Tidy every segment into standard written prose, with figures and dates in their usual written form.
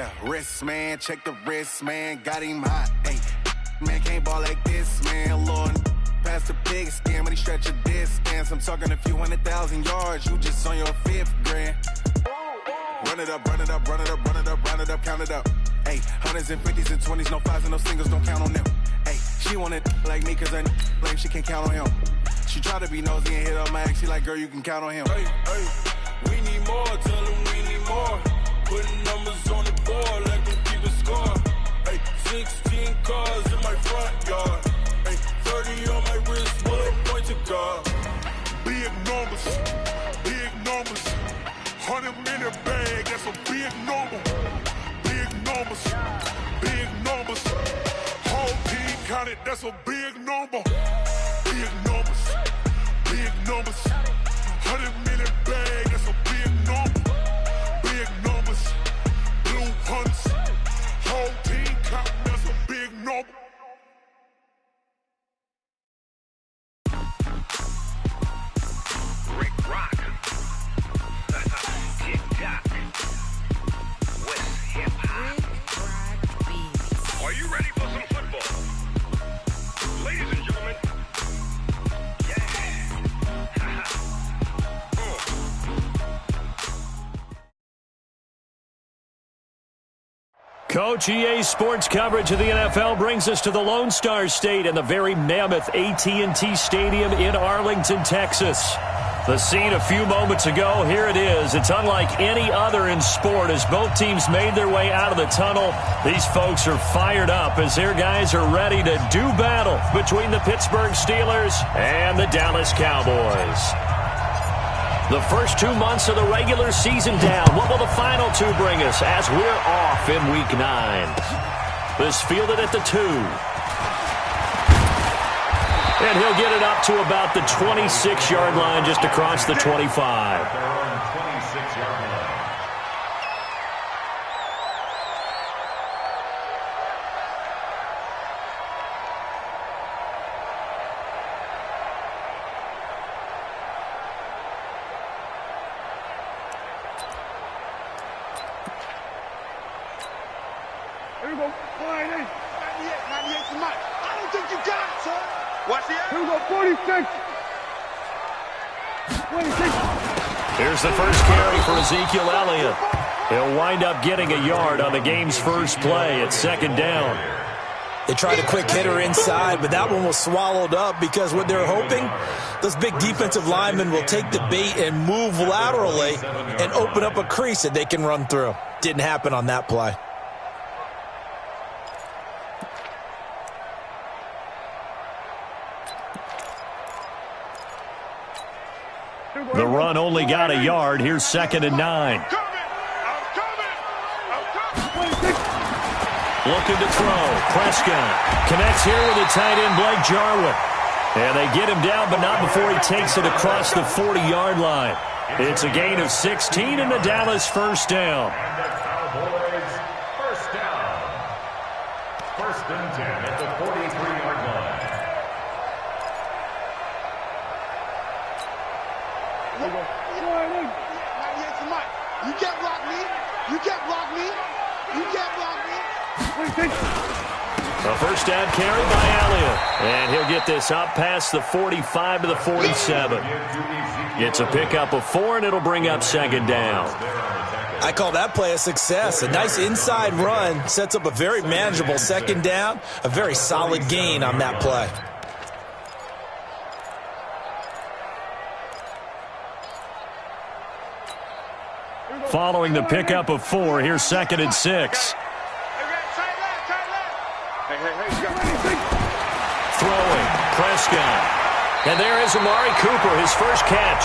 Yeah, wrist, man, check the wrist, man, got him hot. Hey, man, can't ball like this, man. Lord, past the pig skin when he stretch a distance. I'm talking a few 100,000 yards, you just on your 5th grand. Run it up, run it up, run it up, run it up, run it up, count it up. Hey, hundreds and 50s and 20s, no 5s and no singles, don't count on them. Hey, she want it like me, cause her blame, she can't count on him. She try to be nosy and hit up my ex, she like, girl, you can count on him. Hey, hey, we need more, tell them we need more. Putting numbers on the board, let them keep a score. Hey, 16 cars in my front yard. Hey, 30 on my wrist, bullet point to God. Big numbers, big numbers. 100-minute bag, that's a big number. Big numbers, big numbers. Whole team counted, that's a big number. Big numbers, big numbers. 100-minute bag, that's a big number. Big numbers, blue hunts. Whole team counting, that's a big number. Rick Rock. TikTok. West Hip Hop. Are you ready for some football? Ladies and gentlemen. Coach, EA Sports coverage of the NFL brings us to the Lone Star State and the very mammoth AT&T Stadium in Arlington, Texas. The scene a few moments ago, here it is. It's unlike any other in sport as both teams made their way out of the tunnel. These folks are fired up as their guys are ready to do battle between the Pittsburgh Steelers and the Dallas Cowboys. The first 2 months of the regular season down. What will the final 2 bring us as we're off in Week 9? This fielded at the 2. And he'll get it up to about the 26-yard line just across the 25. Here we go. 98. 98 to Mike. I don't think you got it, son. Watch the Here we go. 46. 26. Here's the first carry for Ezekiel Elliott. He'll wind up getting a yard on the game's first play at 2nd down. They tried a quick hitter inside, but that one was swallowed up because what they're hoping, those big defensive linemen will take the bait and move laterally and open up a crease that they can run through. Didn't happen on that play. The run only got a yard. Here's 2nd and 9. Looking to throw. Prescott connects here with the tight end, Blake Jarwin. And they get him down, but not before he takes it across the 40-yard line. It's a gain of 16 and the Dallas first down. First down. 1st and 10 at the 43-yard line. You can't block me. You can't block me. You can't block me. A first down carry by Elliott. And he'll get this up past the 45 to the 47. It's a pickup of 4, and it'll bring up 2nd down. I call that play a success. A nice inside run sets up a very manageable 2nd down. A very solid gain on that play. Following the pickup of 4, here's 2nd and 6. Throwing, Prescott. And there is Amari Cooper, his first catch.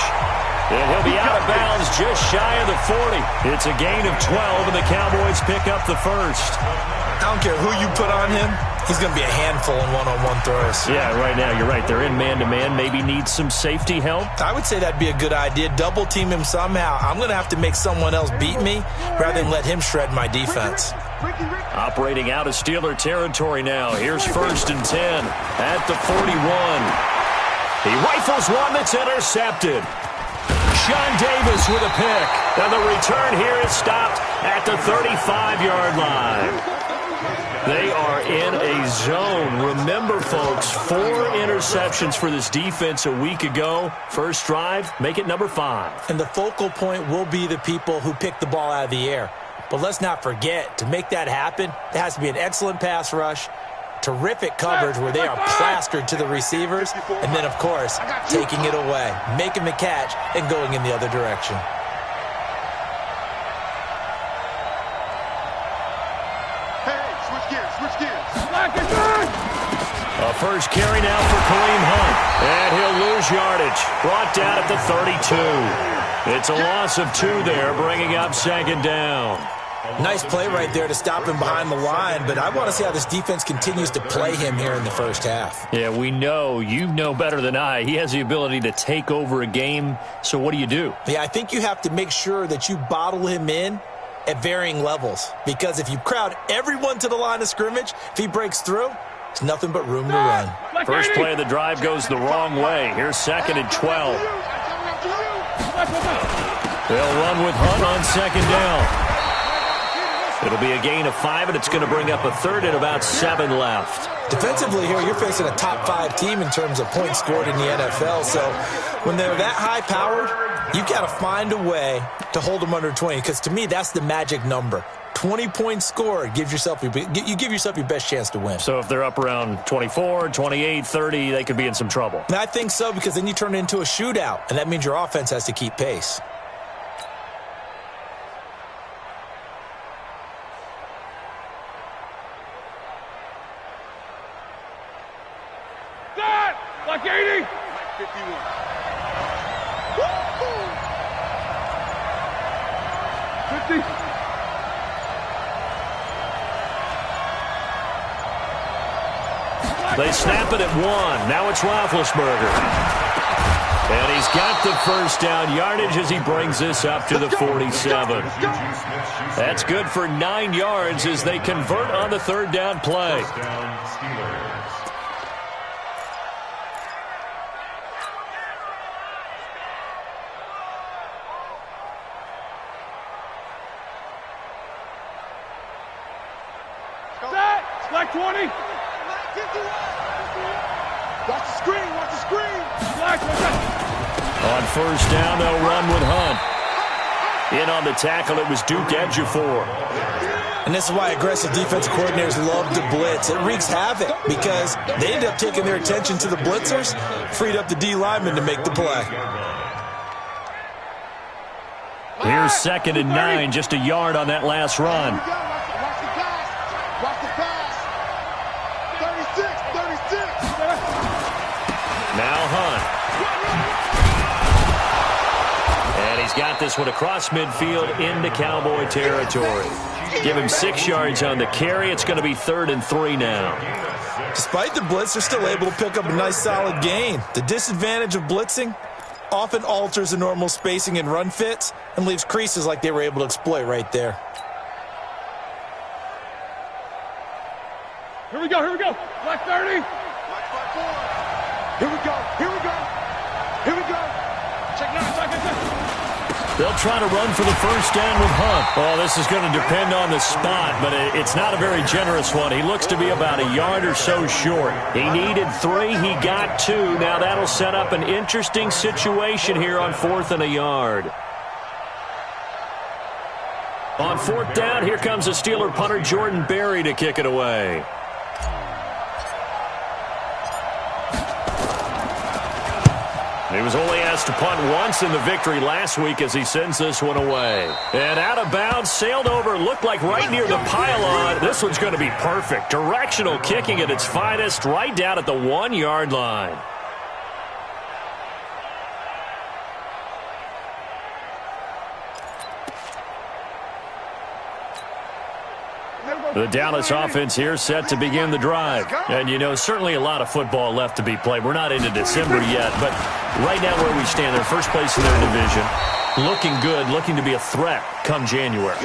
And he'll be out of bounds just shy of the 40. It's a gain of 12, and the Cowboys pick up the first. I don't care who you put on him. He's going to be a handful in one-on-one throws. Yeah, right now, you're right. They're in man-to-man. Maybe needs some safety help. I would say that'd be a good idea. Double team him somehow. I'm going to have to make someone else beat me rather than let him shred my defense. Operating out of Steeler territory now. Here's 1st and 10 at the 41. He rifles one that's intercepted. Rashawn Davis with a pick. And the return here is stopped at the 35-yard line. They are in a zone. Remember, folks, 4 interceptions for this defense a week ago. First drive, make it number 5. And the focal point will be the people who pick the ball out of the air. But let's not forget, to make that happen, there has to be an excellent pass rush, terrific coverage where they are plastered to the receivers, and then, of course, taking it away, making the catch, and going in the other direction. A first carry now for Kareem Hunt. And he'll lose yardage. Brought down at the 32. It's a loss of 2 there, bringing up second down. Nice play right there to stop him behind the line, but I want to see how this defense continues to play him here in the first half. Yeah, we know. You know better than I. He has the ability to take over a game, so what do? Yeah, I think you have to make sure that you bottle him in at varying levels, because if you crowd everyone to the line of scrimmage, if he breaks through, there's nothing but room to run. First play of the drive goes the wrong way. Here's 2nd and 12. They'll run with Hunt on second down. It'll be a gain of 5, and it's going to bring up a 3rd and about 7 left. Defensively here, you're facing a top 5 team in terms of points scored in the NFL. So when they're that high-powered, you got to find a way to hold them under 20, because to me, that's the magic number. 20 points scored, you give yourself your best chance to win. So if they're up around 24, 28, 30, they could be in some trouble. And I think so, because then you turn it into a shootout, and that means your offense has to keep pace. Like 80. 50. They snap it at 1. Now it's Roethlisberger. And he's got the first down yardage as he brings this up to the 47. That's good for 9 yards as they convert on the 3rd down play. Like 20. Watch the screen. Watch the screen. On first down, they'll run with Hunt. In on the tackle, it was Duke Ejiofor. And this is why aggressive defense coordinators love to blitz. It wreaks havoc because they end up taking their attention to the blitzers, freed up the D lineman to make the play. Here's 2nd and 9, just a yard on that last run. Now Hunt. And he's got this one across midfield into Cowboy territory. Give him 6 yards on the carry. It's going to be 3rd and 3 now. Despite the blitz, they're still able to pick up a nice solid gain. The disadvantage of blitzing often alters the normal spacing and run fits and leaves creases like they were able to exploit right there. Here we go. Black 30. Here we go. Check 9 seconds. They'll try to run for the first down with Hunt. Oh, this is going to depend on the spot, but it's not a very generous one. He looks to be about a yard or so short. He needed 3. He got 2. Now that'll set up an interesting situation here on 4th and a yard. On 4th down, here comes a Steeler punter, Jordan Berry, to kick it away. He was only asked to punt once in the victory last week as he sends this one away. And out of bounds, sailed over, looked like right near the pylon. This one's going to be perfect. Directional kicking at its finest, right down at the 1-yard line. The Dallas offense here set to begin the drive. And, you know, certainly a lot of football left to be played. We're not into December yet, but right now where we stand, they're first place in their division. Looking good, looking to be a threat come January.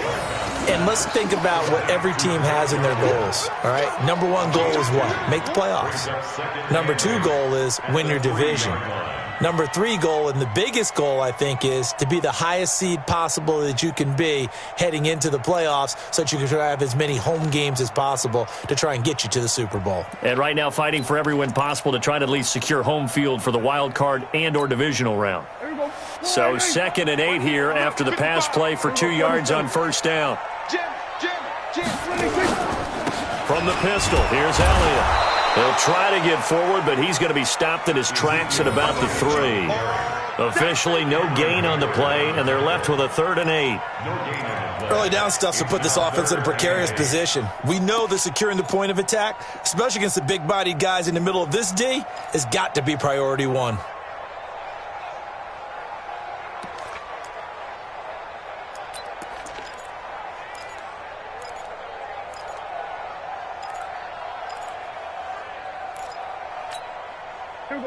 And let's think about what every team has in their goals, all right? Number 1 goal is what? Make the playoffs. Number 2 goal is win your division. Number 3 goal, and the biggest goal, I think, is to be the highest seed possible that you can be heading into the playoffs so that you can have as many home games as possible to try and get you to the Super Bowl. And right now fighting for every win possible to try to at least secure home field for the wild card and or divisional round. So 2nd and 8 here after the pass play for 2 yards on first down. From the pistol, here's Elliott. He'll try to get forward, but he's going to be stopped in his tracks at about the 3. Officially, no gain on the play, and they're left with a 3rd and 8. Early down stuff to put this offense in a precarious position. We know that securing the point of attack, especially against the big-bodied guys in the middle of this D, has got to be priority 1.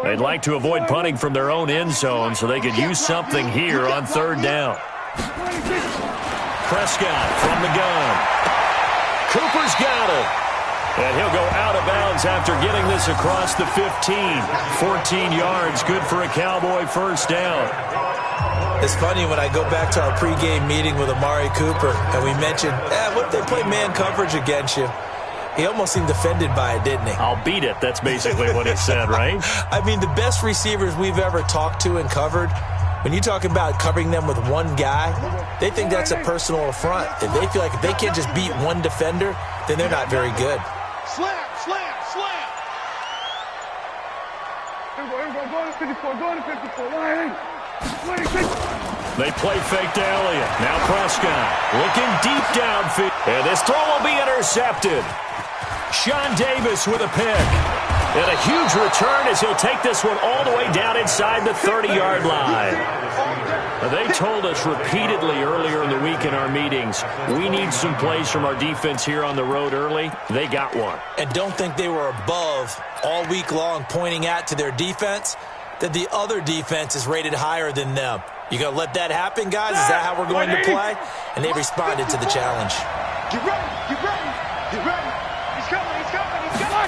They'd like to avoid punting from their own end zone so they could use something here on 3rd down. Prescott from the gun. Cooper's got it. And he'll go out of bounds after getting this across the 15. 14 yards, good for a Cowboy first down. It's funny when I go back to our pregame meeting with Amari Cooper and we mentioned, what if they play man coverage against you? He almost seemed offended by it, didn't he? I'll beat it. That's basically what he said, right? I mean, the best receivers we've ever talked to and covered, when you talk about covering them with one guy, they think that's a personal affront. If they feel like if they can't just beat one defender, then they're not very good. Slam, slam, slam. Go to 54, go to 54. They play fake to Elliott. Now Prescott looking deep downfield. And this throw will be intercepted. Sean Davis with a pick. And a huge return as he'll take this one all the way down inside the 30-yard line. They told us repeatedly earlier in the week in our meetings, we need some plays from our defense here on the road early. They got one. And don't think they were above all week long pointing out to their defense that the other defense is rated higher than them. You going to let that happen, guys? Is that how we're going to play? And they responded to the challenge. Get ready, get ready, get ready. He's coming, he's coming, he's coming.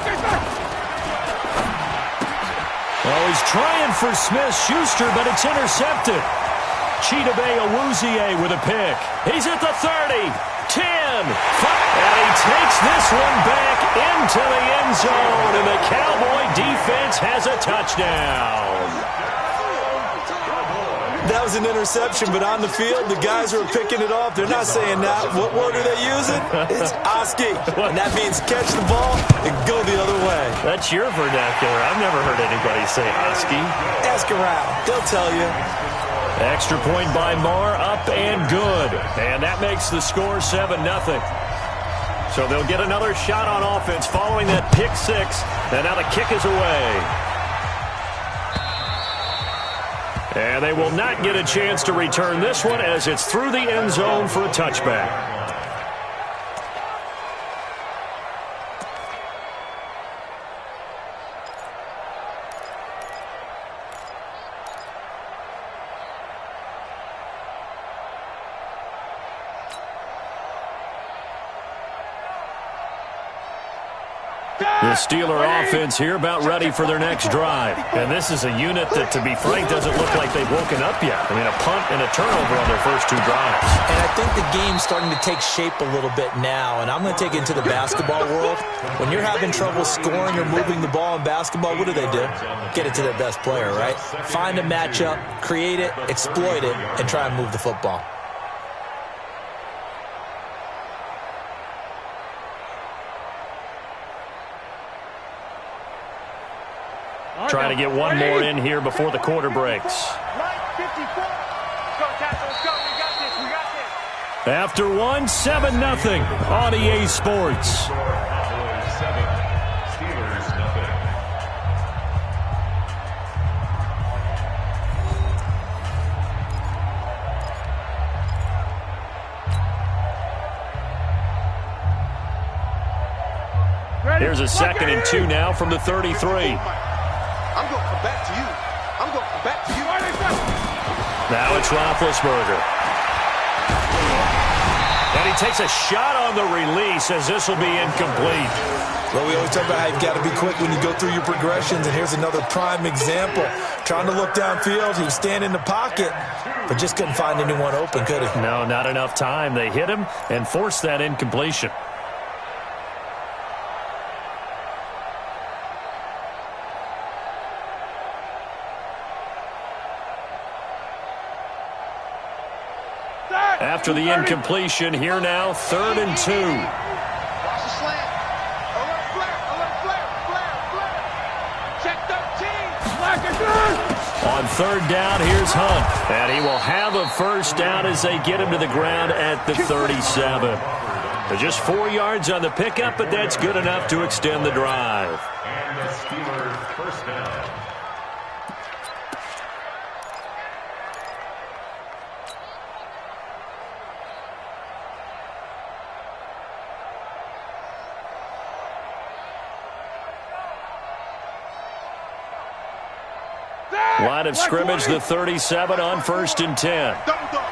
Oh, he's trying for Smith-Schuster, but it's intercepted. Chidobe Awuzie with a pick. He's at the 30, 10, 5. And he takes this one back into the end zone, and the Cowboy defense has a touchdown. That was an interception, but on the field, the guys who are picking it off, they're not saying that. What word are they using? It's Oski, and that means catch the ball and go the other way. That's your vernacular. I've never heard anybody say Oski. Ask around. They'll tell you. Extra point by Marr, up and good. And that makes the score 7-0. So they'll get another shot on offense following that pick six. And now the kick is away. And they will not get a chance to return this one as it's through the end zone for a touchback. The Steeler offense here about ready for their next drive. And this is a unit that, to be frank, doesn't look like they've woken up yet. I mean, a punt and a turnover on their first two drives. And I think the game's starting to take shape a little bit now. And I'm going to take it into the basketball world. When you're having trouble scoring or moving the ball in basketball, what do? Get it to their best player, right? Find a matchup, create it, exploit it, and try and move the football. Trying to get one more in here before the quarter breaks. After one, 7-0 on EA Sports. Here's a 2nd and 2 now from the 33. I'm going to come back to you. I'm going to come back to you. Now it's Roethlisberger. And he takes a shot on the release as this will be incomplete. Well, we always talk about how you've got to be quick when you go through your progressions, and here's another prime example. Trying to look downfield, he was standing in the pocket, but just couldn't find anyone open, could he? No, not enough time. They hit him and forced that incompletion. After the incompletion, here now, 3rd and 2. Watch the slant. Alert flare. Check 13. On 3rd down, here's Hunt. And he will have a first down as they get him to the ground at the 37. Just 4 yards on the pickup, but that's good enough to extend the drive. And the Steelers' first down. Line of scrimmage, the 37 on 1st and 10. Double dog.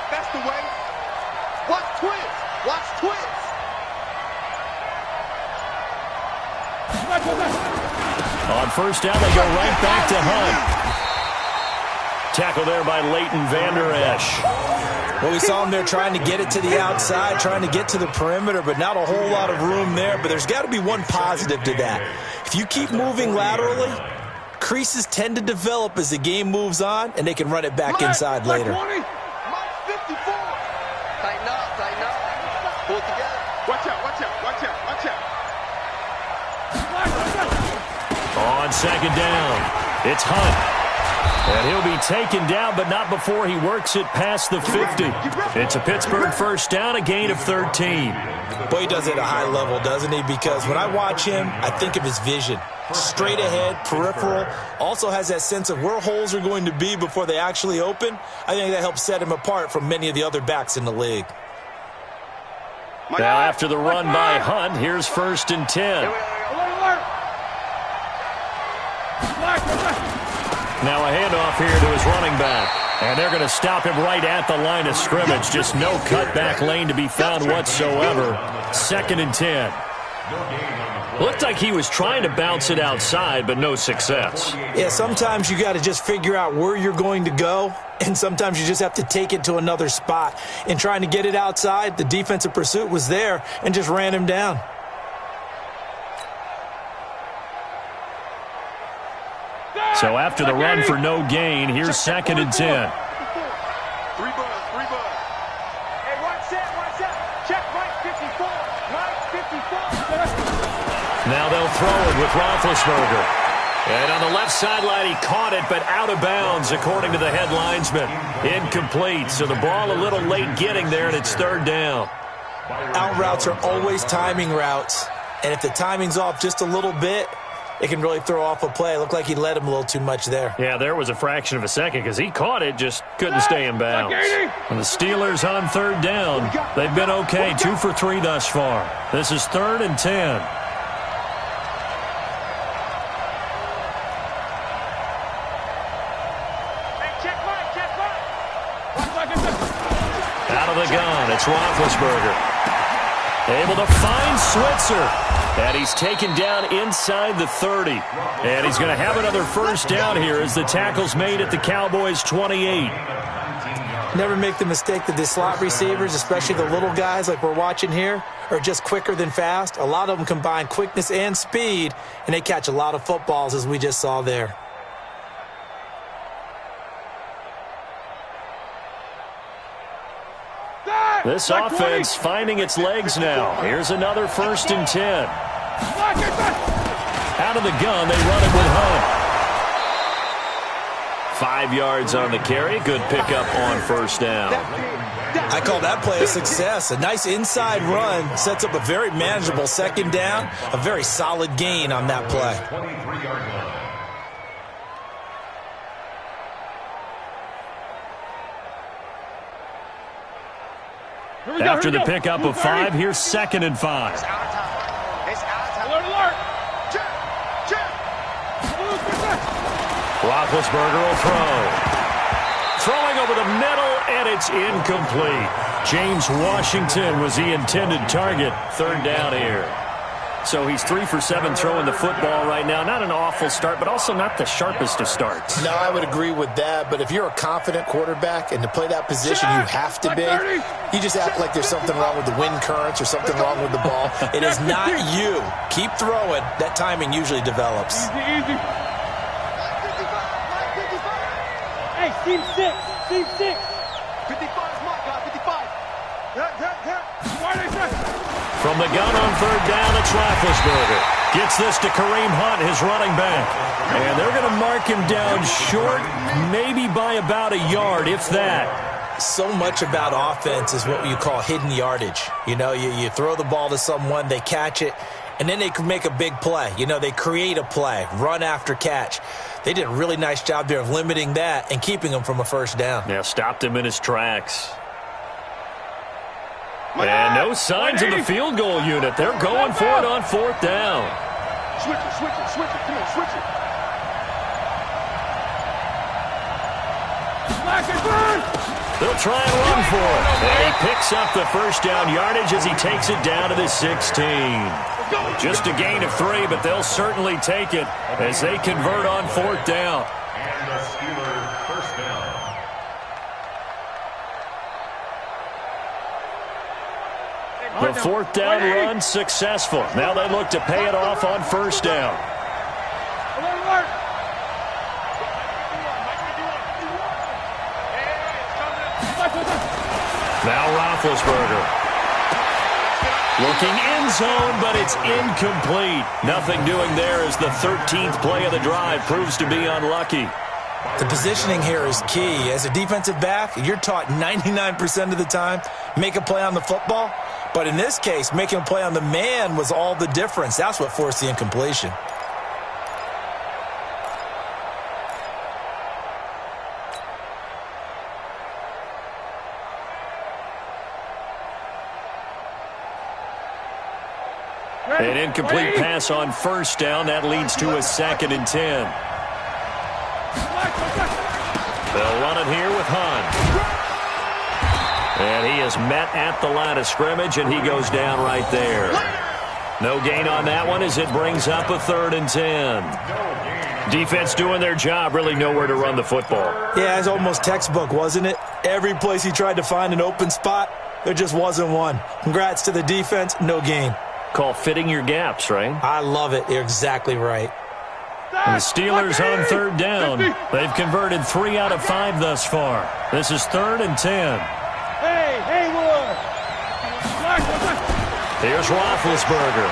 That's the way. Watch twins. On 1st down, they go right back to Hunt. Tackle there by Leighton Vander Esch. Well, we saw him there trying to get it to the outside, trying to get to the perimeter, but not a whole lot of room there. But there's got to be one positive to that. If you keep moving laterally, creases tend to develop as the game moves on, and they can run it back inside later. Mike 54. Tighten up. Pull it together. Watch out. On 2nd down, it's Hunt. And he'll be taken down, but not before he works it past the 50. It's a Pittsburgh first down, a gain of 13. Boy, he does it at a high level, doesn't he? Because when I watch him, I think of his vision. Straight ahead, peripheral, also has that sense of where holes are going to be before they actually open. I think that helps set him apart from many of the other backs in the league. Now after the run by Hunt, here's 1st and 10. Now a handoff here to his running back. And they're going to stop him right at the line of scrimmage. Just no cutback lane to be found whatsoever. 2nd and 10. Looked like he was trying to bounce it outside, but no success. Yeah, sometimes you got to just figure out where you're going to go, and sometimes you just have to take it to another spot. In trying to get it outside, the defensive pursuit was there and just ran him down. So after the run for no gain, here's 2nd and 10. Three buzz. Hey, watch that. Check Mike 54. Now they'll throw it with Roethlisberger. And on the left sideline, he caught it, but out of bounds, according to the head linesman. Incomplete, so the ball a little late getting there, and it's 3rd down. Out routes are always timing routes, and if the timing's off just a little bit, it can really throw off a play. It looked like he led him a little too much there. Yeah, there was a fraction of a second because he caught it, just couldn't stay in bounds. And the Steelers on 3rd down. They've been okay, 2 for 3 thus far. This is 3rd and 10. Out of the gun, it's Roethlisberger. Able to find Switzer. And he's taken down inside the 30. And he's going to have another first down here as the tackle's made at the Cowboys' 28. Never make the mistake that the slot receivers, especially the little guys like we're watching here, are just quicker than fast. A lot of them combine quickness and speed, and they catch a lot of footballs, as we just saw there. This offense finding its legs now. Here's another 1st and 10. Out of the gun, they run it with Hunt. 5 yards on the carry. Good pickup on 1st down. I call that play a success. A nice inside run sets up a very manageable 2nd down. A very solid gain on that play. 23-yard line. After the pickup of 5, here's 2nd and 5. It's our time. Alert. Check. Roethlisberger will throw. Throwing over the middle, and it's incomplete. James Washington was the intended target. 3rd down here. So he's 3 for 7 throwing the football right now. Not an awful start, but also not the sharpest of starts. No, I would agree with that. But if you're a confident quarterback and to play that position you have to be, you just act like there's something wrong with the wind currents or something wrong with the ball. It is not you. Keep throwing. That timing usually develops. Easy. Hey, team 6. Team 6. 55 is my guy. 55. From the gun on third down, it's Roethlisberger. Gets this to Kareem Hunt, his running back. And they're going to mark him down short, maybe by about a yard, if that. So much about offense is what you call hidden yardage. You know, you throw the ball to someone, they catch it, and then they can make a big play. You know, they create a play, run after catch. They did a really nice job there of limiting that and keeping him from a first down. Yeah, stopped him in his tracks. And no signs of the field goal unit. They're going for it on fourth down. Switch it. Come on, switch it. They'll try and run for it. And he picks up the first down yardage as he takes it down to the 16. Just a gain of 3, but they'll certainly take it as they convert on fourth down. And the Steelers first down. The fourth down run successful. Now they look to pay it off on first down. Now Roethlisberger. Looking end zone, but it's incomplete. Nothing doing there as the 13th play of the drive proves to be unlucky. The positioning here is key. As a defensive back, you're taught 99% of the time, make a play on the football. But in this case, making a play on the man was all the difference. That's what forced the incompletion. An incomplete pass on first down. That leads to a 2nd and 10. They'll run it here with Hunt. And he is met at the line of scrimmage, and he goes down right there. No gain on that one as it brings up a 3rd and 10. Defense doing their job, really nowhere to run the football. Yeah, it's almost textbook, wasn't it? Every place he tried to find an open spot, there just wasn't one. Congrats to the defense, no gain. Call fitting your gaps, right? I love it. You're exactly right. And the Steelers on third down. They've converted 3 out of 5 thus far. This is 3rd and 10. Hey, Haywood! Here's Roethlisberger.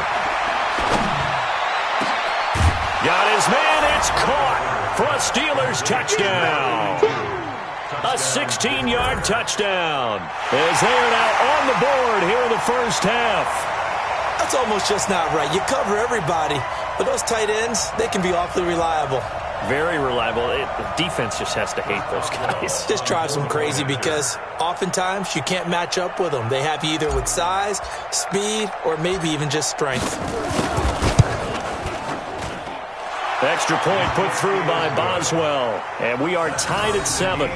Got his man. It's caught for a Steelers touchdown. A 16-yard touchdown. As they are now on the board here in the first half. That's almost just not right. You cover everybody, but those tight ends, they can be awfully reliable. Very reliable. The defense just has to hate those guys. Just drives them crazy because oftentimes you can't match up with them. They have you either with size, speed, or maybe even just strength. Extra point put through by Boswell. And we are tied at 7.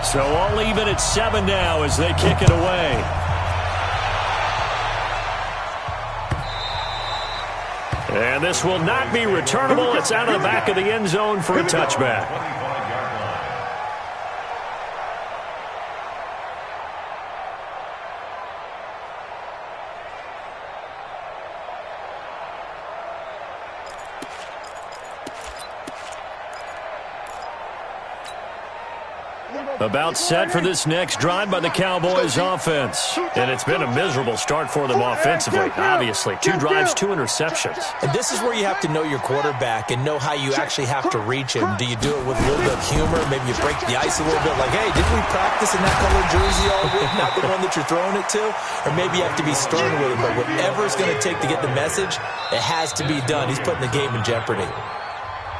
So all even at 7 now as they kick it away. And this will not be returnable. It's out of the back of the end zone for a touchback. About set for this next drive by the Cowboys offense. And it's been a miserable start for them offensively, obviously. 2 drives, 2 interceptions. And this is where you have to know your quarterback and know how you actually have to reach him. Do you do it with a little bit of humor? Maybe you break the ice a little bit like, hey, didn't we practice in that color jersey all week? Not the one that you're throwing it to? Or maybe you have to be stern with him. But whatever it's going to take to get the message, it has to be done. He's putting the game in jeopardy.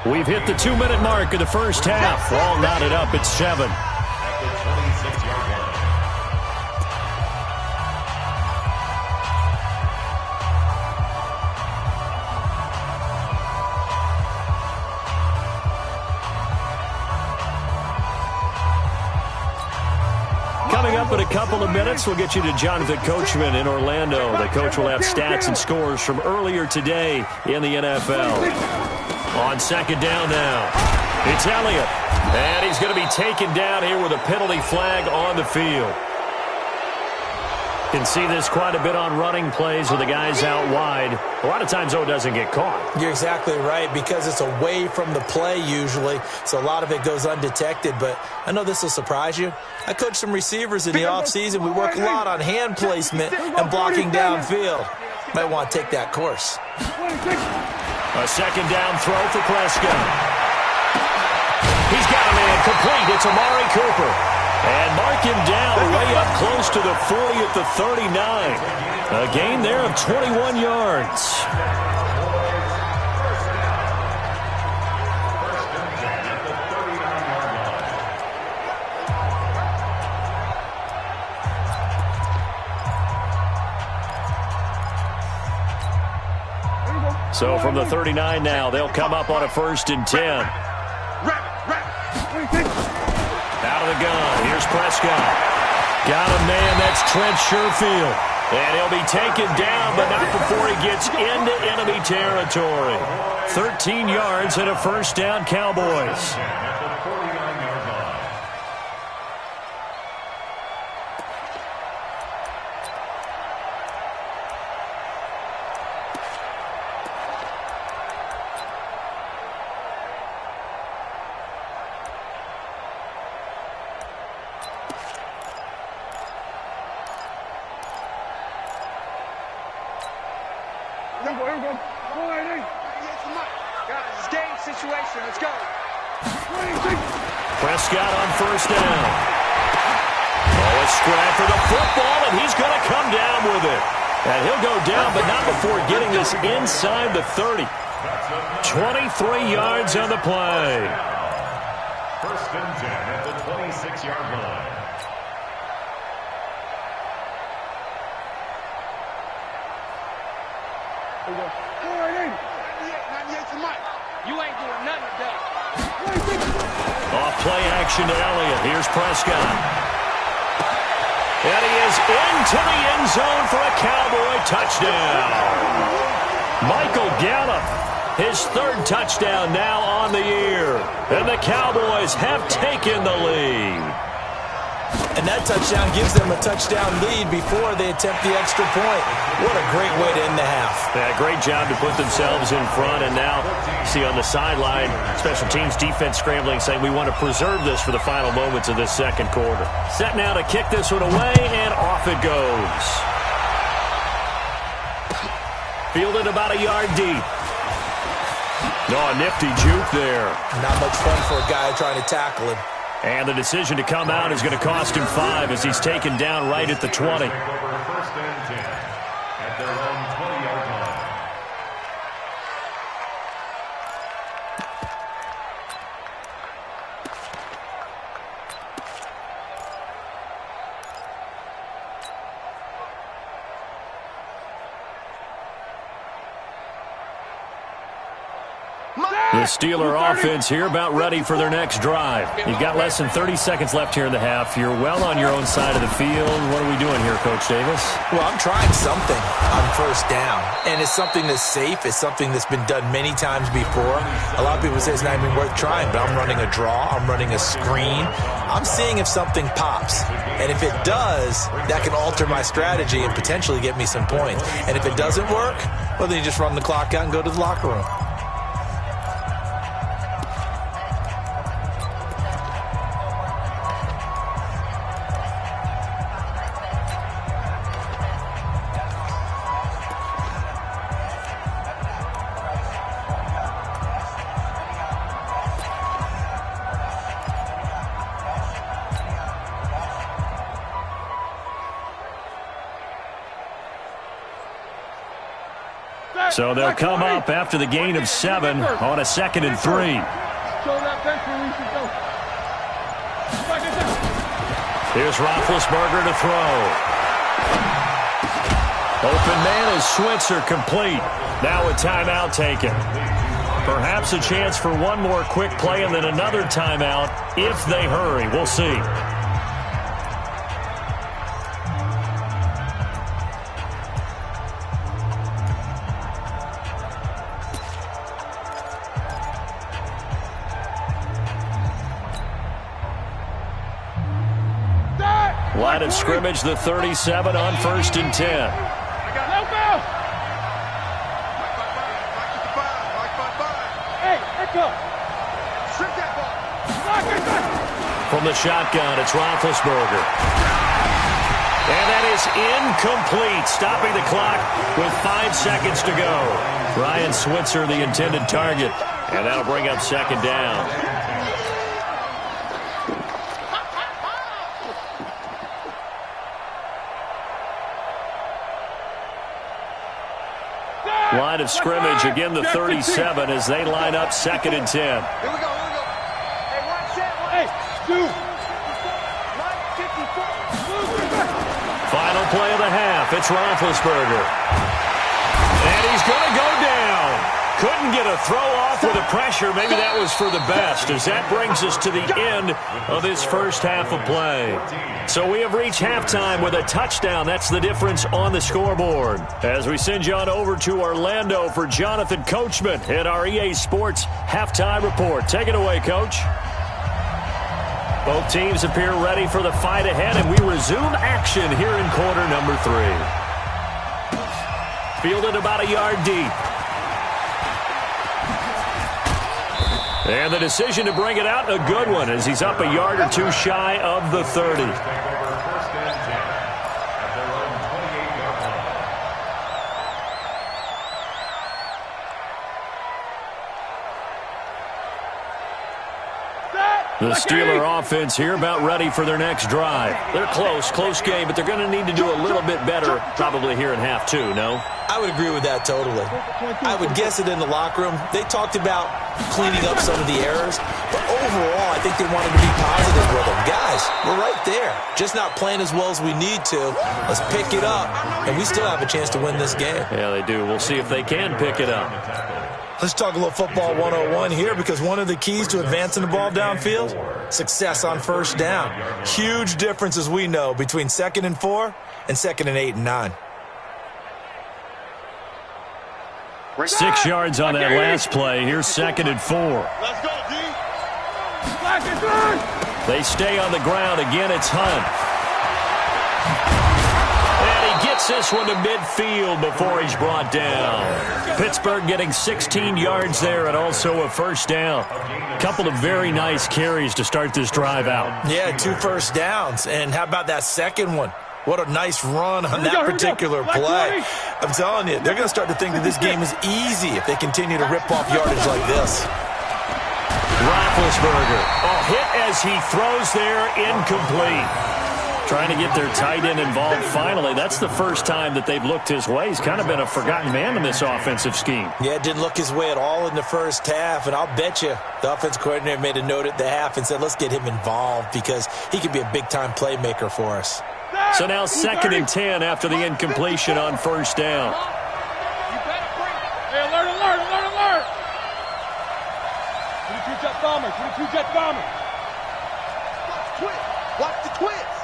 We've hit the 2-minute mark of the first half. All knotted up at 7. Coming up in a couple of minutes, we'll get you to Jonathan Coachman in Orlando. The coach will have stats and scores from earlier today in the NFL. On second down now, it's Elliott. And he's going to be taken down here with a penalty flag on the field. Can see this quite a bit on running plays with the guys out wide. A lot of times, though, it doesn't get caught. You're exactly right, because it's away from the play usually, so a lot of it goes undetected. But I know this will surprise you. I coach some receivers in the offseason. We work a lot on hand placement and blocking downfield. Might want to take that course. A second down throw for Prescott. He's got a man complete. It's Amari Cooper. And mark him down way up close to the 40 at the 39. A gain there of 21 yards. So from the 39 now, they'll come up on a 1st and 10. Out of the gun, here's Prescott. Got a man, that's Trent Sherfield. And he'll be taken down, but not before he gets into enemy territory. 13 yards and a 1st down, Cowboys. Prescott on 1st down. Oh, a scrap for the football, and he's going to come down with it. And he'll go down, but not before getting this inside the 30. 23 yards on the play. 1st and 10 at the 26-yard line. You ain't doing nothing today. Off play action to Elliott. Here's Prescott. And he is into the end zone for a Cowboy touchdown. Michael Gallup, his 3rd touchdown now on the year. And the Cowboys have taken the lead. And that touchdown gives them a touchdown lead before they attempt the extra point. What a great way to end the half. Yeah, great job to put themselves in front. And now, see on the sideline, special teams defense scrambling, saying we want to preserve this for the final moments of this 2nd quarter. Set now to kick this one away, and off it goes. Fielded about a yard deep. Oh, nifty juke there. Not much fun for a guy trying to tackle him. And the decision to come out is going to cost him 5 as he's taken down right at the 20. 1st and 10 at their own 20-yard line. The Steeler offense here about ready for their next drive. You've got less than 30 seconds left here in the half. You're well on your own side of the field. What are we doing here, Coach Davis? Well, I'm trying something on 1st down. And it's something that's safe. It's something that's been done many times before. A lot of people say it's not even worth trying, but I'm running a draw. I'm running a screen. I'm seeing if something pops. And if it does, that can alter my strategy and potentially get me some points. And if it doesn't work, well, then you just run the clock out and go to the locker room. So they'll come up after the gain of 7 on a 2nd and 3. Here's Roethlisberger to throw. Open man is Switzer, complete. Now a timeout taken. Perhaps a chance for one more quick play and then another timeout if they hurry. We'll see. Line of scrimmage, the 37 on 1st and 10. Hey, let's go. From the shotgun, it's Roethlisberger. And that is incomplete, stopping the clock with 5 seconds to go. Ryan Switzer, the intended target, and that'll bring up 2nd down. Line of scrimmage, again the 37 as they line up 2nd and 10. Here we go. Hey, dude. Final play of the half, it's Roethlisberger. And he's going to go down. Couldn't get a throw off with the pressure. Maybe that was for the best, as that brings us to the end of this first half of play. So we have reached halftime with a touchdown. That's the difference on the scoreboard. As we send you on over to Orlando for Jonathan Coachman at our EA Sports Halftime Report. Take it away, Coach. Both teams appear ready for the fight ahead, and we resume action here in quarter number 3. Fielded about a yard deep. And the decision to bring it out, a good one, as he's up a yard or two shy of the 30. The Steeler offense here about ready for their next drive. They're close game, but they're going to need to do a little bit better probably here in half 2, no? I would agree with that totally. I would guess it in the locker room. They talked about cleaning up some of the errors, but overall, I think they wanted to be positive with them. Guys, we're right there. Just not playing as well as we need to. Let's pick it up, and we still have a chance to win this game. Yeah, they do. We'll see if they can pick it up. Let's talk a little football 101 here, because one of the keys to advancing the ball downfield, success on first down. Huge difference, as we know, between 2nd and 4 and 2nd and 8 and 9. 6 yards on that last play. Here's 2nd and 4. Let's go, D. They stay on the ground. Again, it's Hunt. And he gets this one to midfield before he's brought down. Pittsburgh getting 16 yards there and also a first down. Couple of very nice carries to start this drive out. Yeah, 2 first downs. And how about that second one? What a nice run on that particular play. I'm telling you, they're going to start to think that this game is easy if they continue to rip off yardage like this. Roethlisberger. A hit as he throws there, incomplete. Trying to get their tight end involved finally. That's the first time that they've looked his way. He's kind of been a forgotten man in this offensive scheme. Yeah, it didn't look his way at all in the first half, and I'll bet you the offense coordinator made a note at the half and said, let's get him involved because he could be a big-time playmaker for us. So now 2nd and 10 after the incompletion on first down. Hey, alert. 22 Jet Bomber. Watch the twins.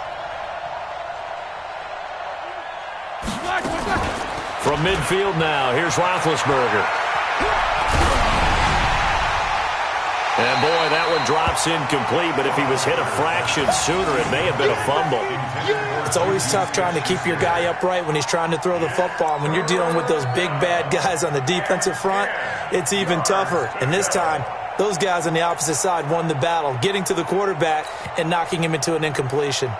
From midfield now, here's Roethlisberger. And boy, that one drops incomplete, but if he was hit a fraction sooner, it may have been a fumble. It's always tough trying to keep your guy upright when he's trying to throw the football. When you're dealing with those big, bad guys on the defensive front, it's even tougher. And this time, those guys on the opposite side won the battle, getting to the quarterback and knocking him into an incompletion.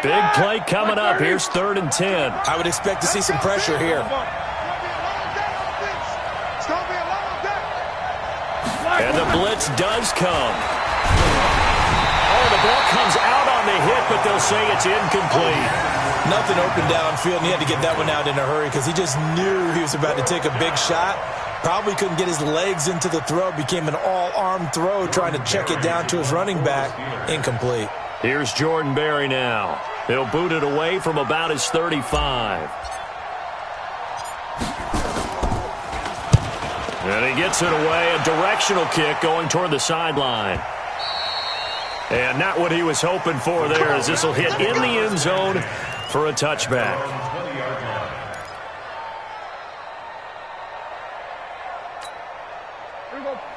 Big play coming up. Here's 3rd and 10. I would expect to see some pressure here. And the blitz does come. Oh, the ball comes out on the hit, but they'll say it's incomplete. Nothing open downfield, and he had to get that one out in a hurry because he just knew he was about to take a big shot. Probably couldn't get his legs into the throw. Became an all-arm throw trying to check it down to his running back. Incomplete. Here's Jordan Berry now. He'll boot it away from about his 35. And he gets it away, a directional kick going toward the sideline. And not what he was hoping for there, as this will hit in the end zone for a touchback.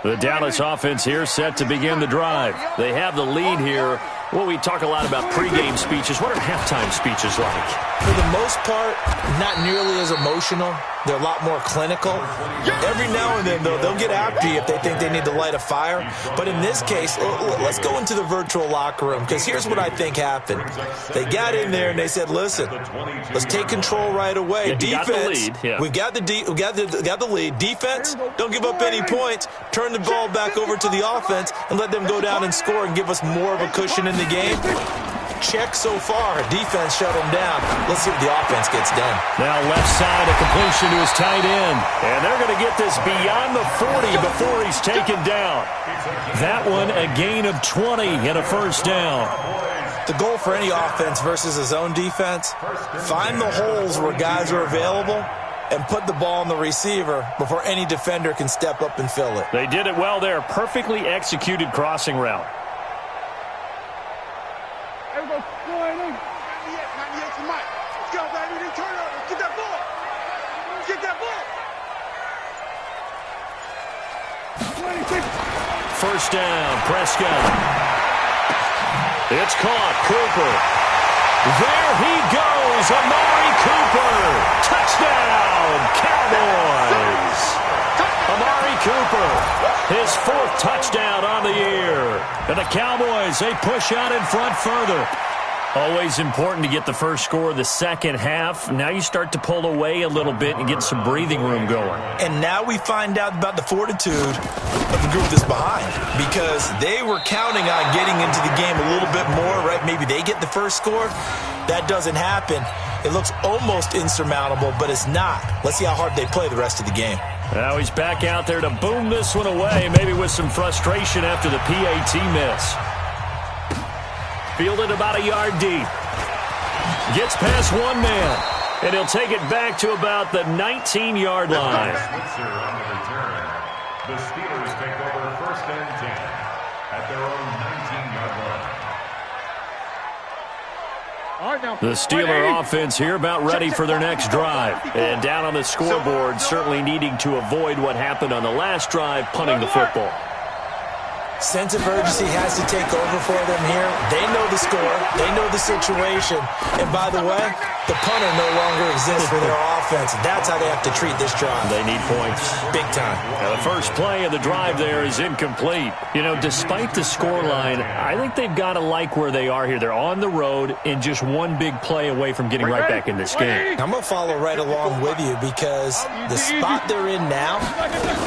The Dallas offense here set to begin the drive. They have the lead here Well, we talk a lot about pregame speeches. What are halftime speeches like? For the most part, not nearly as emotional. They're a lot more clinical. Every now and then, though, they'll get after you if they think they need to light a fire. But in this case, let's go into the virtual locker room, because here's what I think happened. They got in there and they said, listen, let's take control right away. Yeah, Defense, we got the lead. Defense, don't give up any points. Turn the ball back over to the offense and let them go down and score and give us more of a cushion in the game. Check so far. Defense shut him down. Let's see what the offense gets done. Now left side, a completion to his tight end. And they're going to get this beyond the 40 before he's taken down. That one, a gain of 20 and a first down. The goal for any offense versus his own defense, find the holes where guys are available and put the ball on the receiver before any defender can step up and fill it. They did it well there. Perfectly executed crossing route. First down, Prescott. It's caught, Cooper. There he goes, Amari Cooper. Touchdown, Cowboys. Amari Cooper, his 4th touchdown on the year. And the Cowboys, they push out in front further. Always important to get the first score of the second half. Now you start to pull away a little bit and get some breathing room going. And now we find out about the fortitude of the group that's behind, because they were counting on getting into the game a little bit more, right? Maybe they get the first score. That doesn't happen. It looks almost insurmountable, but it's not. Let's see how hard they play the rest of the game. Now he's back out there to boom this one away, maybe with some frustration after the PAT miss. Fielded about a yard deep. Gets past one man. And he'll take it back to about the 19-yard line. The Steelers take over 1st and 10 at their own 19-yard line. The Steeler offense here about ready for their next drive. And down on the scoreboard, certainly needing to avoid what happened on the last drive, punting the football. Sense of urgency has to take over for them here. They know the score. They know the situation. And by the way, the punter no longer exists for their offense. That's how they have to treat this drive. They need points. Big time. Now the first play of the drive there is incomplete. You know, despite the scoreline, I think they've got to like where they are here. They're on the road and just one big play away from getting right back in this game. I'm going to follow right along with you, because the spot they're in now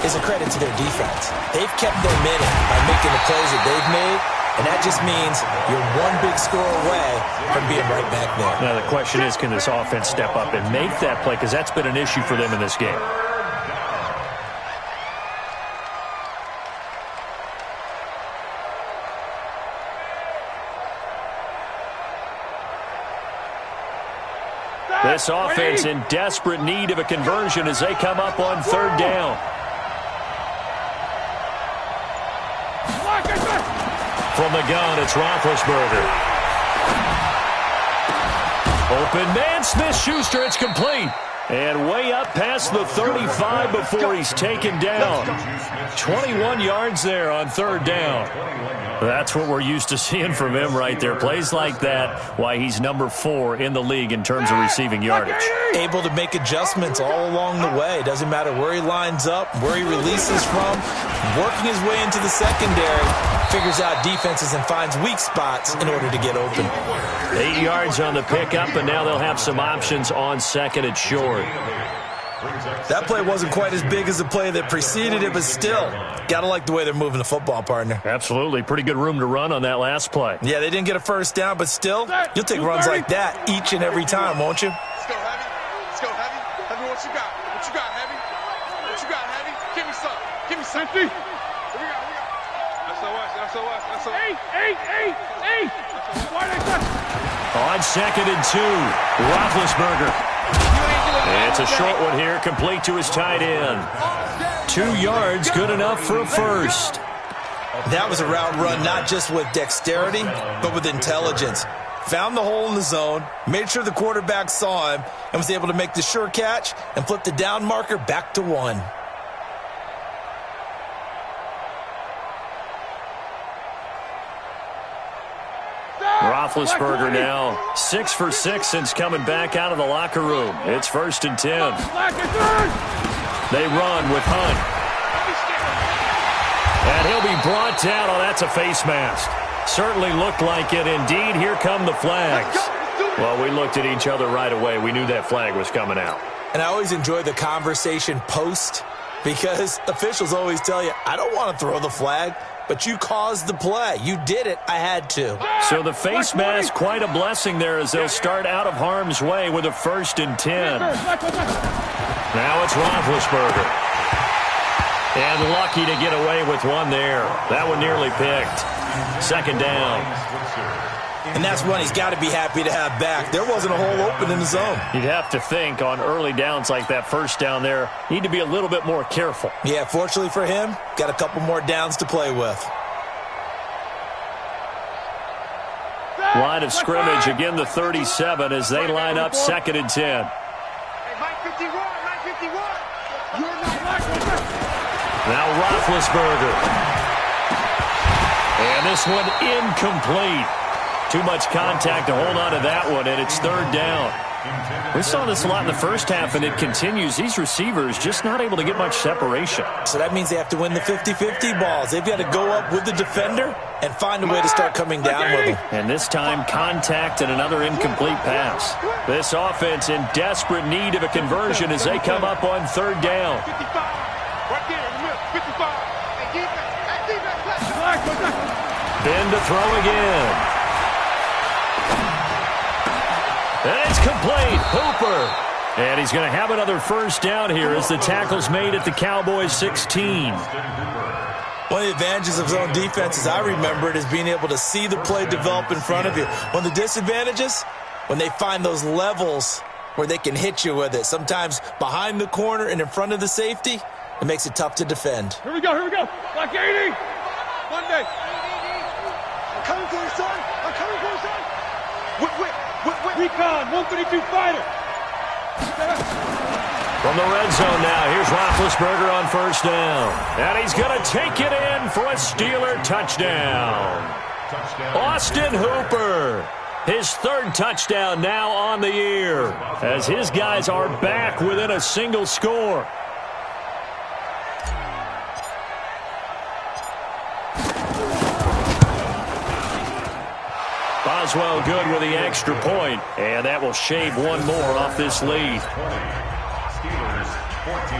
is a credit to their defense. They've kept them in it by making the plays that they've made, and that just means you're one big score away from being right back there. Now the question is, can this offense step up and make that play, because that's been an issue for them in this game. This offense in desperate need of a conversion as they come up on 3rd down. From the gun, it's Roethlisberger. Open man, Smith-Schuster, it's complete. And way up past the 35 before he's taken down. 21 yards there on 3rd down. That's what we're used to seeing from him right there. Plays like that, why he's number 4 in the league in terms of receiving yardage. Able to make adjustments all along the way. Doesn't matter where he lines up, where he releases from. Working his way into the secondary, figures out defenses and finds weak spots in order to get open. 8 yards on the pickup, and now they'll have some options on 2nd and short. That play wasn't quite as big as the play that preceded it, but still, gotta like the way they're moving the football, partner. Absolutely. Pretty good room to run on that last play. Yeah, they didn't get a first down, but still, you'll take runs like that each and every time, won't you? Let's go, Heavy. Let's go, Heavy. Heavy, what you got? What you got, Heavy? What you got, Heavy? Give me some. Give me some. What we got? SOS. Hey. On 2nd and 2, Roethlisberger. It's a short one here, complete to his tight end. 2 yards, good enough for a first. That was a route run not just with dexterity, but with intelligence. Found the hole in the zone, made sure the quarterback saw him, and was able to make the sure catch and flip the down marker back to 1. Roethlisberger now 6 for 6 since coming back out of the locker room. It's 1st and 10. They run with Hunt. And he'll be brought down. Oh, that's a face mask. Certainly looked like it. Indeed, here come the flags. Well, we looked at each other right away. We knew that flag was coming out. And I always enjoy the conversation post because officials always tell you, I don't want to throw the flag, but you caused the play. You did it. I had to. So the face mask, quite a blessing there as they'll start out of harm's way with a 1st and 10. Now it's Roethlisberger. And lucky to get away with one there. That one nearly picked. 2nd down. And that's one he's got to be happy to have back. There wasn't a hole open in the zone. You'd have to think on early downs like that 1st down there, need to be a little bit more careful. Yeah, fortunately for him, got a couple more downs to play with. Line of scrimmage, again the 37 as they line up 2nd and 10. Now Roethlisberger. And this one incomplete. Too much contact to hold on to that one, and it's 3rd down. We saw this a lot in the first half, and it continues. These receivers just not able to get much separation. So that means they have to win the 50-50 balls. They've got to go up with the defender and find a way to start coming down with them. And this time, contact and another incomplete pass. This offense in desperate need of a conversion as they come up on 3rd down. 55. Ben to throw again. And it's complete. Hooper. And he's going to have another 1st down here as the tackle's made at the Cowboys 16. One of the advantages of zone defense, as I remember it, is being able to see the play develop in front of you. One of the disadvantages, when they find those levels where they can hit you with it. Sometimes behind the corner and in front of the safety, it makes it tough to defend. Here we go. Block 80. Monday. I'm coming for you, son. Wait. Recon, 132 fighter. From the red zone now, here's Roethlisberger on 1st down. And he's going to take it in for a Steeler touchdown. Austin Hooper. His 3rd touchdown now on the year as his guys are back within a single score. Boswell good with the extra point, and that will shave one more off this lead. Steelers 14.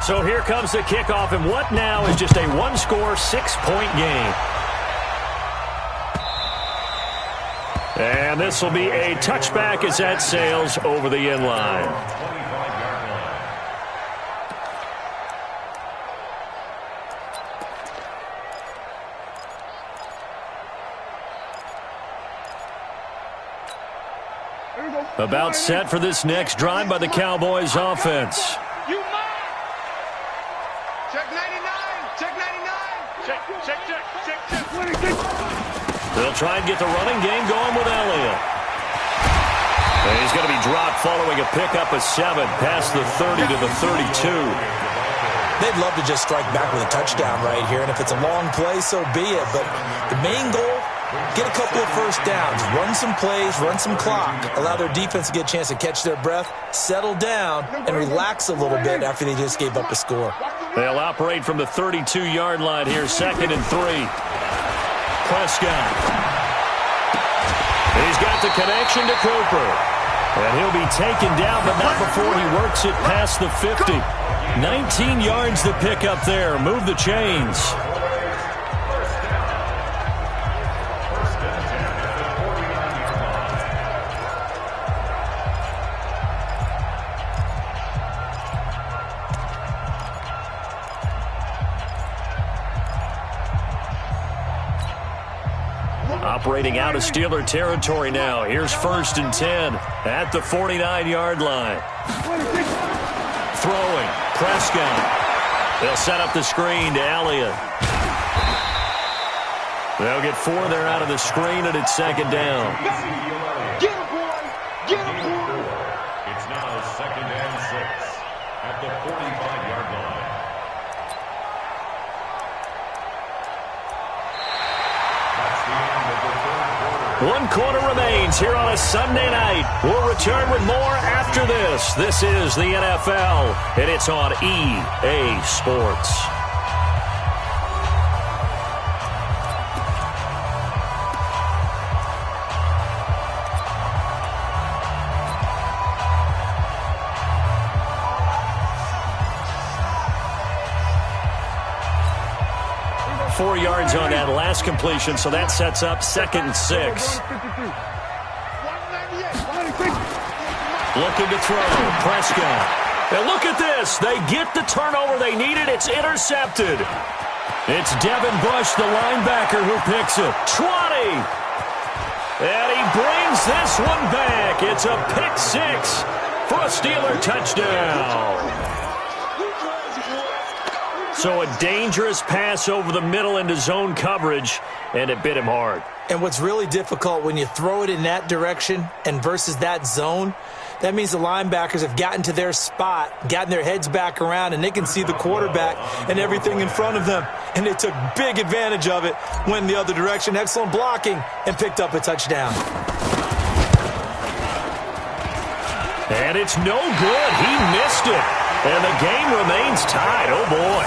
So here comes the kickoff, and what now is just a one-score, 6-point game. And this will be a touchback as that sails over the end line. About set for this next drive by the Cowboys offense. Check 99. Check. They'll try and get the running game going with Elliott. And he's going to be dropped following a pickup of 7 past the 30 to the 32. They'd love to just strike back with a touchdown right here, and if it's a long play, so be it. But the main goal, get a couple of 1st downs, run some plays, run some clock, allow their defense to get a chance to catch their breath, settle down, and relax a little bit after they just gave up a score. They'll operate from the 32-yard line here, 2nd and 3. Prescott. He's got the connection to Cooper. And he'll be taken down, but not before he works it past the 50. 19 yards to pick up there. Move the chains. Operating out of Steeler territory now. Here's 1st and 10 at the 49-yard line. Throwing. Prescott. They'll set up the screen to Elliott. They'll get 4 there out of the screen, and it's 2nd down. Get him, boy. Get him, boy. It's now 2nd and 6 at the 45-yard line. 1 quarter remains here on a Sunday night. We'll return with more after this. This is the NFL, and it's on EA Sports. .4 yards on that last completion, so that sets up 2nd and 6. Looking to throw, Prescott. And look at this. They get the turnover they needed. It's intercepted. It's Devin Bush, the linebacker, who picks it. 20. And he brings this one back. It's a pick 6 for a Steeler touchdown. So a dangerous pass over the middle into zone coverage, and it bit him hard. And what's really difficult when you throw it in that direction and versus that zone, that means the linebackers have gotten to their spot, gotten their heads back around, and they can see the quarterback and everything in front of them. And they took big advantage of it, went the other direction, excellent blocking, and picked up a touchdown. And it's no good. He missed it. And the game remains tied. Oh, boy.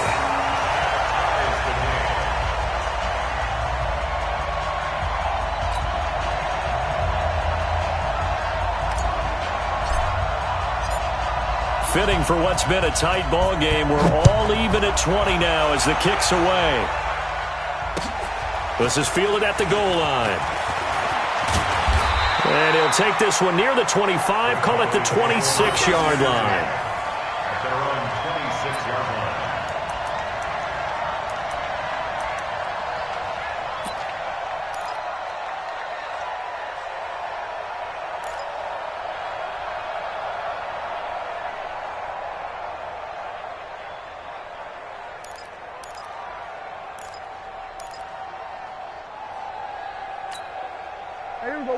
Fitting for what's been a tight ball game. We're all even at 20 now as the kick's away. This is fielded at the goal line. And he'll take this one near the 25, call it the 26-yard line.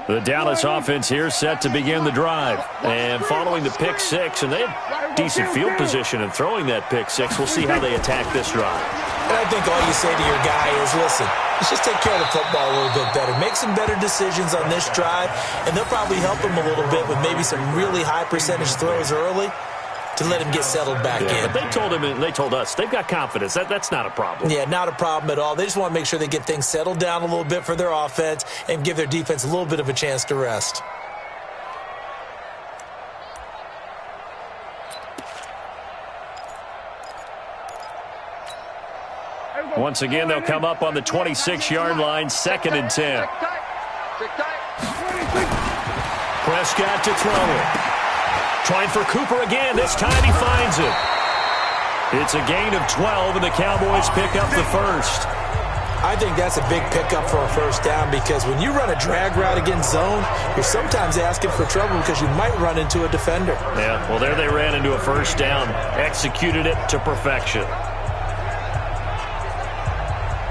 The Dallas offense here set to begin the drive. And following the pick 6, and they have decent field position in throwing that pick 6. We'll see how they attack this drive. And I think all you say to your guy is, listen, let's just take care of the football a little bit better. Make some better decisions on this drive, and they'll probably help him a little bit with maybe some really high percentage throws early to let him get settled back in. But they told him, and they told us, they've got confidence. That's not a problem. Yeah, not a problem at all. They just want to make sure they get things settled down a little bit for their offense and give their defense a little bit of a chance to rest. Once again, they'll come up on the 26-yard line, 2nd and 10. Prescott to throw it. Trying for Cooper again. This time he finds it. It's a gain of 12, and the Cowboys pick up the first. I think that's a big pickup for a first down because when you run a drag route against zone, you're sometimes asking for trouble because you might run into a defender. Yeah, well, there they ran into a first down. Executed it to perfection.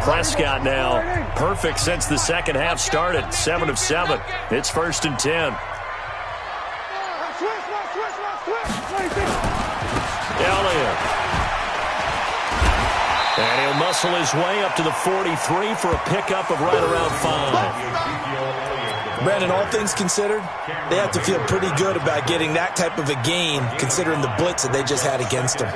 Prescott now perfect since the second half started. 7 of 7. It's 1st and 10. Elliott. And he'll muscle his way up to the 43 for a pickup of right around 5. Brandon, all things considered, they have to feel pretty good about getting that type of a gain considering the blitz that they just had against them.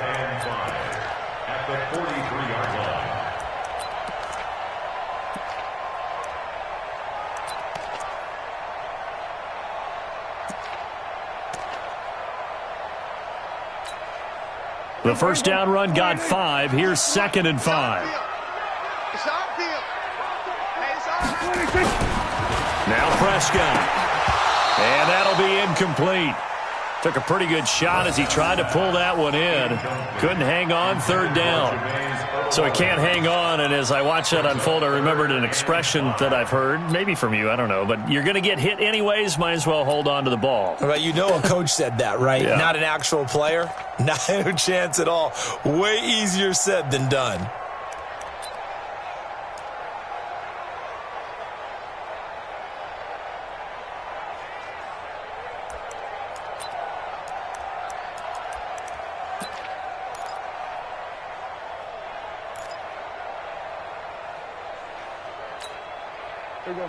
The first down run got 5. Here's 2nd and 5. Now Prescott. And that'll be incomplete. Took a pretty good shot as he tried to pull that one in. Couldn't hang on, 3rd down. So he can't hang on, and as I watched that unfold, I remembered an expression that I've heard, maybe from you, I don't know, but you're going to get hit anyways, might as well hold on to the ball. Well, you know a coach said that, right? Yeah. Not an actual player. Not a chance at all. Way easier said than done.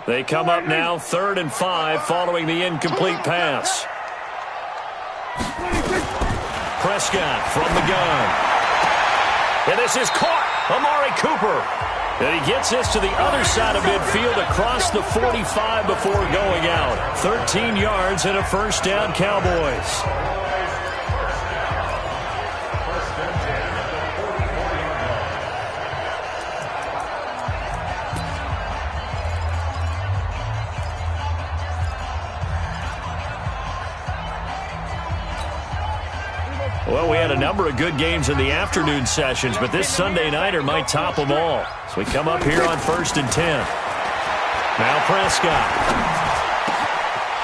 They come up now 3rd and 5 following the incomplete pass. Prescott from the gun. And this is caught. Amari Cooper. And he gets this to the other side of midfield across the 45 before going out. 13 yards and a first down, Cowboys. Well, we had a number of good games in the afternoon sessions, but this Sunday nighter might top them all. So we come up here on 1st and 10. Now Prescott.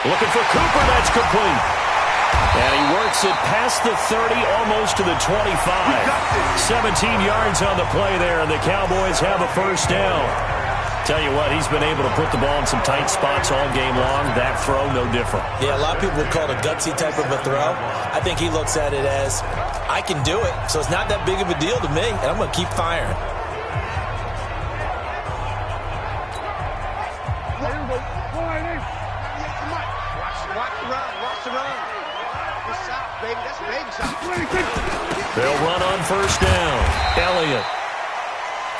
Looking for Cooper. That's complete. And he works it past the 30, almost to the 25. 17 yards on the play there, and the Cowboys have a first down. Tell you what, he's been able to put the ball in some tight spots all game long. That throw, no different. Yeah, a lot of people would call it a gutsy type of a throw. I think he looks at it as, I can do it, so it's not that big of a deal to me, and I'm going to keep firing. Watch the run. Good shot, baby. That's a baby shot. They'll run on first down. Elliott.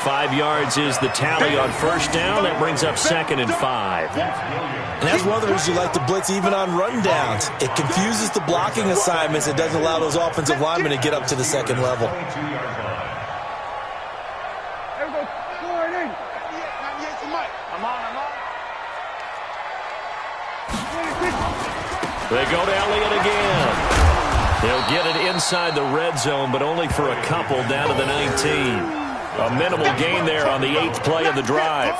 5 yards is the tally on first down. That brings up 2nd and 5. And that's one of the reasons you like to blitz even on rundowns. It confuses the blocking assignments. It doesn't allow those offensive linemen to get up to the second level. They go to Elliott again. They'll get it inside the red zone, but only for a couple down to the 19. A minimal gain there on the 8th play of the drive.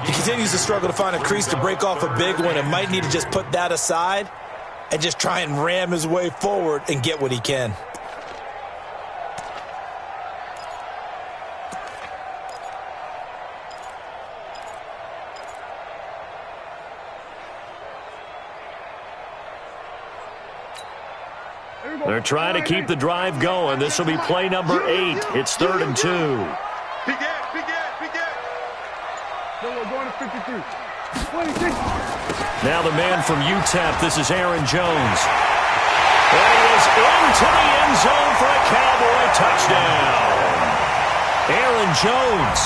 He continues to struggle to find a crease to break off a big one and might need to just put that aside and just try and ram his way forward and get what he can. They're trying to keep the drive going. This will be play number 8. It's 3rd and 2. Big gap. No, we're going to 53. 26. Now the man from UTEP, this is Aaron Jones. And he is into the end zone for a Cowboy touchdown. Aaron Jones,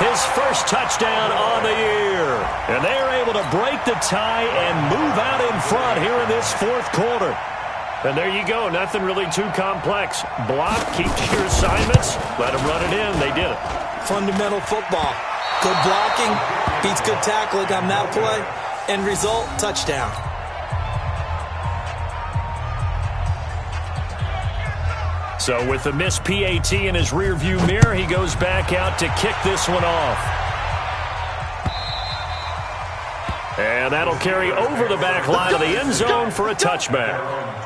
his first touchdown on the year. And they're able to break the tie and move out in front here in this 4th quarter. And there you go. Nothing really too complex. Block, keep to your assignments, let them run it in. They did it. Fundamental football. Good blocking beats good tackling on that play. End result, touchdown. So with the missed PAT in his rearview mirror, he goes back out to kick this one off. And that'll carry over the back line of the end zone for a touchback.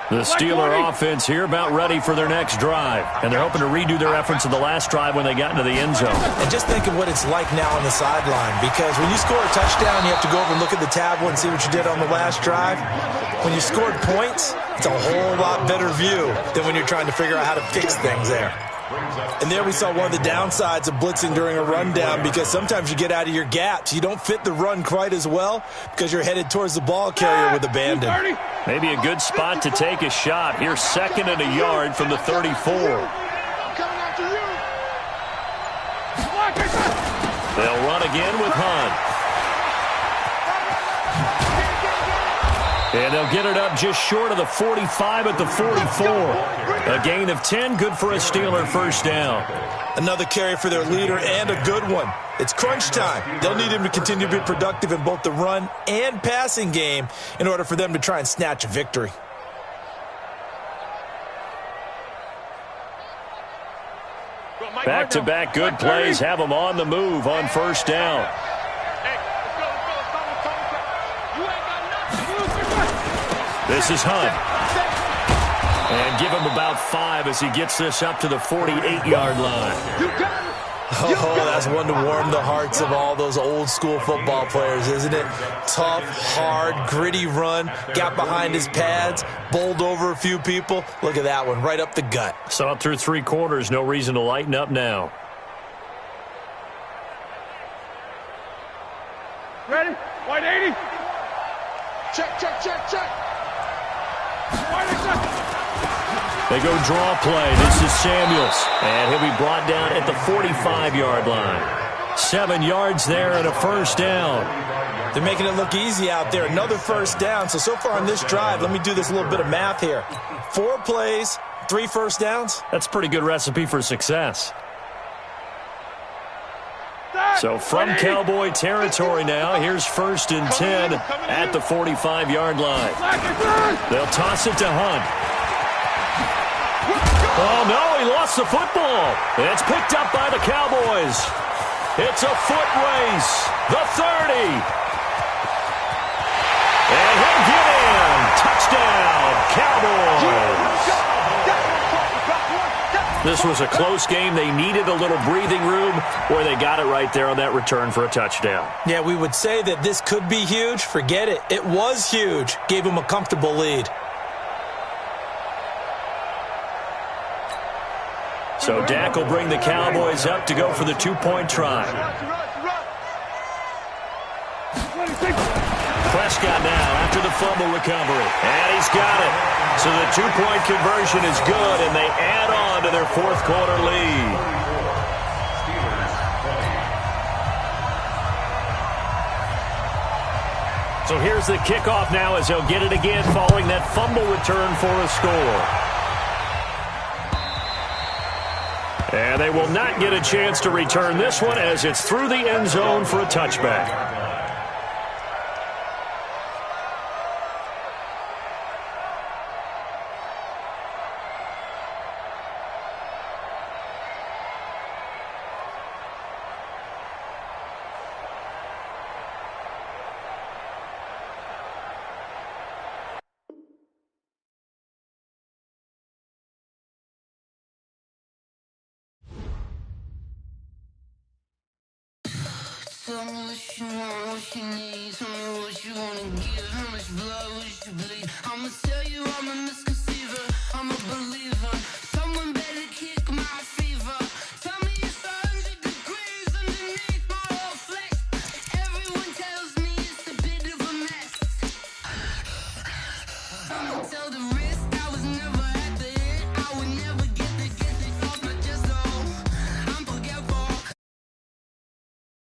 The Steeler offense here about ready for their next drive. And they're hoping to redo their efforts in the last drive when they got into the end zone. And just think of what it's like now on the sideline. Because when you score a touchdown, you have to go over and look at the tablet and see what you did on the last drive. When you scored points, it's a whole lot better view than when you're trying to figure out how to fix things there. And there we saw one of the downsides of blitzing during a rundown, because sometimes you get out of your gaps. You don't fit the run quite as well because you're headed towards the ball carrier with abandon. Maybe a good spot to take a shot. Here's 2nd and a yard from the 34. They'll run again with Hunt. And they'll get it up just short of the 45 at the 44. A gain of 10, good for a Steeler first down. Another carry for their leader, and a good one. It's crunch time. They'll need him to continue to be productive in both the run and passing game in order for them to try and snatch a victory. Back-to-back good plays have them on the move on first down. This is Hunt. And give him about 5 as he gets this up to the 48-yard line. Oh, that's one to warm the hearts of all those old-school football players, isn't it? Tough, hard, gritty run, got behind his pads, bowled over a few people. Look at that one, right up the gut. Saw it through 3 quarters, no reason to lighten up now. Ready? White 80. Check, check, check, check. White accept. They go draw play. This is Samuels. And he'll be brought down at the 45-yard line. 7 yards there and a first down. They're making it look easy out there. Another first down. So far on this drive, let me do this little bit of math here. 4 plays, 3 first downs. That's a pretty good recipe for success. So from Cowboy territory now, here's 1st and 10 at the 45-yard line. They'll toss it to Hunt. Oh, no, he lost the football. It's picked up by the Cowboys. It's a foot race. The 30. And he'll get in. Touchdown, Cowboys. This was a close game. They needed a little breathing room, where they got it right there on that return for a touchdown. Yeah, we would say that this could be huge. Forget it. It was huge. Gave them a comfortable lead. So Dak will bring the Cowboys up to go for the 2-point try. Prescott now after the fumble recovery. And he's got it. So the 2-point conversion is good, and they add on to their 4th quarter lead. So here's the kickoff now as they'll get it again following that fumble return for a score. And they will not get a chance to return this one as it's through the end zone for a touchback. Tell me what you want, what you need. Tell me what you wanna give. How much blood would you bleed? I'ma tell you I'm a misconception.